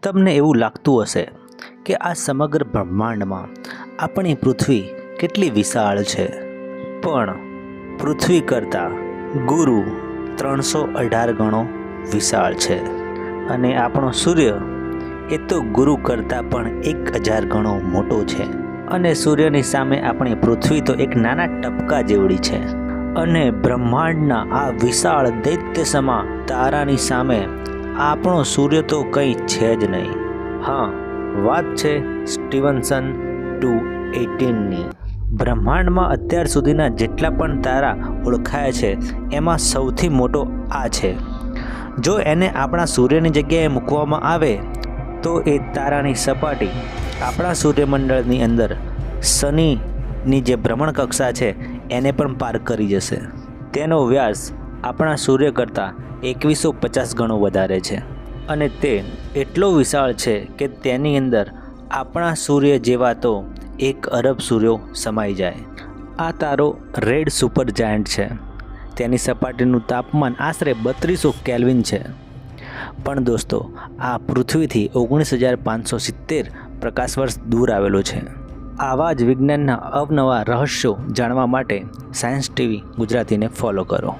તમને એવું લાગતું હશે કે આ સમગ્ર બ્રહ્માંડમાં આપણી પૃથ્વી કેટલી વિશાળ છે, પણ પૃથ્વી કરતાં ગુરુ 318 ગણો વિશાળ છે અને આપણો સૂર્ય એ તો ગુરુ કરતાં પણ 1000 ગણો મોટો છે અને સૂર્યની સામે આપણી પૃથ્વી તો એક નાના ટપકા જેવડી છે અને બ્રહ્માંડના આ વિશાળ દૈત્યસમા તારાની સામે આપણો સૂર્ય તો કંઈ છે જ નહીં. હા, વાત છે સ્ટીવનસન 218ની. બ્રહ્માંડમાં અત્યાર સુધીના જેટલા પણ તારા ઓળખાયા છે એમાં સૌથી મોટો આ છે. જો એને આપણા સૂર્યની જગ્યાએ મૂકવામાં આવે તો એ તારાની સપાટી આપણા સૂર્યમંડળની અંદર શનિની જે ભ્રમણ કક્ષા છે એને પણ પાર કરી જશે. તેનો વ્યાસ આપણા સૂર્ય કરતાં 2150 ગણો વધારે છે અને તે એટલો વિશાળ છે કે તેની અંદર આપણા સૂર્ય જેવા તો 1 અરબ સૂર્યો સમાઈ જાય. આ તારો રેડ સુપર જાયન્ટ છે. તેની સપાટીનું તાપમાન આશરે 3200 કેલ્વિન છે. પણ દોસ્તો, આ પૃથ્વીથી 19,570 પ્રકાશ વર્ષ દૂર આવેલો છે. આવા જ વિજ્ઞાનના અવનવા રહસ્યો જાણવા માટે સાયન્સ ટીવી ગુજરાતીને ફોલો કરો.